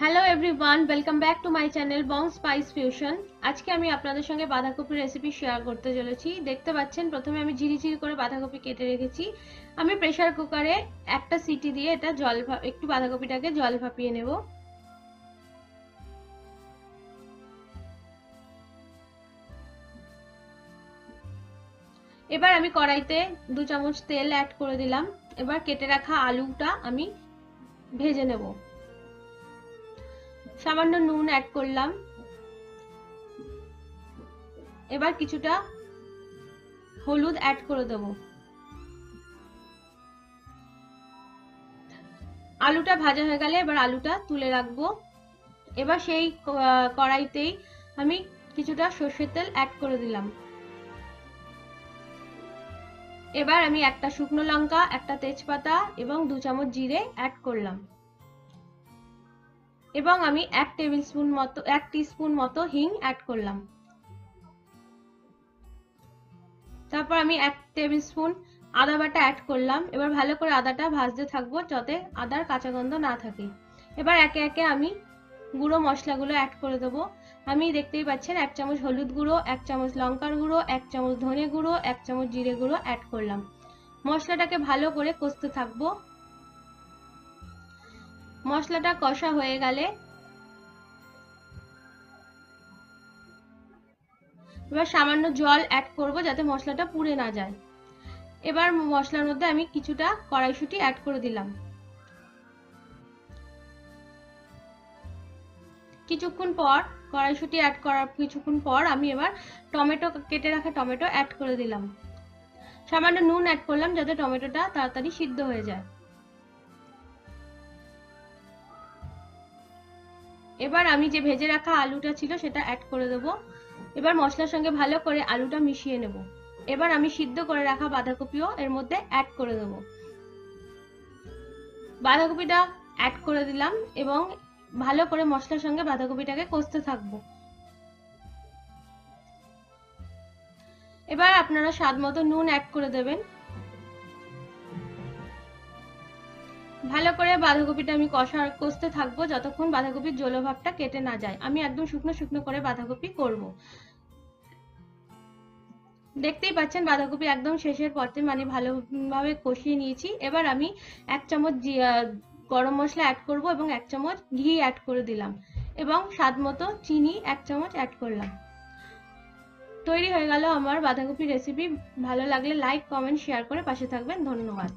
Hello everyone, welcome back to my channel Bong spice fusion. আজকে আমি আপনাদের সঙ্গে বাঁধাকপির রেসিপি শেয়ার করতে চলেছি। দেখতে পাচ্ছেন প্রথমে আমি ঝিরি করে বাঁধাকপি কেটে রেখেছি। আমি প্রেসার কুকারে একটা সিটি দিয়ে এটা একটু বাঁধাকপিটাকে জল ভাপিয়ে নেব। এবার আমি কড়াইতে 2 চামচ তেল অ্যাড করে দিলাম। এবার কেটে রাখা আলুটা আমি ভেজে নেব। সামান্য নুন অ্যাড করলাম। এবার কিছুটা হলুদ অ্যাড করে দেব। আলুটা ভাজা হয়ে গেলে এবার আলুটা তুলে রাখবো। এবার সেই কড়াইতেই আমি কিছুটা সর্ষের তেল অ্যাড করে দিলাম। এবার আমি একটা শুকনো লঙ্কা, একটা তেজপাতা এবং 2 চামচ জিরে অ্যাড করলাম এবং আমি 1 টিস্পুন মতো হিং অ্যাড করলাম। তারপর আমি 1 টেবিল স্পুন আদা বাটা অ্যাড করলাম। এবার ভালো করে আদাটা ভাজতে থাকবো যাতে আদার কাঁচা গন্ধ না থাকে। এবার একে একে আমি গুঁড়ো মশলাগুলো অ্যাড করে দেবো। আমি দেখতেই পাচ্ছেন 1 চামচ হলুদ গুঁড়ো, 1 চামচ লঙ্কার গুঁড়ো, 1 চামচ ধনে গুঁড়ো, 1 চামচ জিরে গুঁড়ো অ্যাড করলাম। মশলাটাকে ভালো করে কষতে থাকবো। মশলাটা কষা হয়ে গেলে এবার সামান্য জল অ্যাড করব যাতে মশলাটা পুড়ে না যায়। এবার মশলার মধ্যে আমি কিছুটা কড়াইশুঁটি অ্যাড করে দিলাম। কিছুক্ষণ পর কড়াইশুঁটি অ্যাড করার কিছুক্ষণ পর আমি এবার কেটে রাখা টমেটো অ্যাড করে দিলাম। সামান্য নুন অ্যাড করলাম যাতে টমেটোটা তাড়াতাড়ি সিদ্ধ হয়ে যায়। এবার আমি যে ভেজে রাখা আলুটা ছিল সেটা অ্যাড করে দেব। এবার মশলার সঙ্গে ভালো করে আলুটা মিশিয়ে নেব। এবার আমি সিদ্ধ করে রাখা বাঁধাকপিও এর মধ্যে অ্যাড করে দেব। বাঁধাকপিটা অ্যাড করে দিলাম এবং ভালো করে মশলার সঙ্গে বাঁধাকপিটাকে কষতে থাকবো। এবার আপনারা স্বাদ মতো নুন অ্যাড করে দেবেন। ভালো করে বাঁধাকপিটা আমি কষতে থাকবো যতক্ষণ বাঁধাকপির জল ভাবটা কেটে না যায়। আমি একদম শুকনো করে বাঁধাকপি করব। দেখতেই পাচ্ছেন বাঁধাকপি একদম শেষের পথে, মানে ভালোভাবে কষিয়ে নিয়েছি। এবার আমি 1 চামচ গরম মশলা অ্যাড করব এবং 1 চামচ ঘি অ্যাড করে দিলাম এবং স্বাদ মতো চিনি 1 চামচ অ্যাড করলাম। তৈরি হয়ে গেল আমার বাঁধাকপি রেসিপি। ভালো লাগলে লাইক, কমেন্ট, শেয়ার করে পাশে থাকবেন। ধন্যবাদ।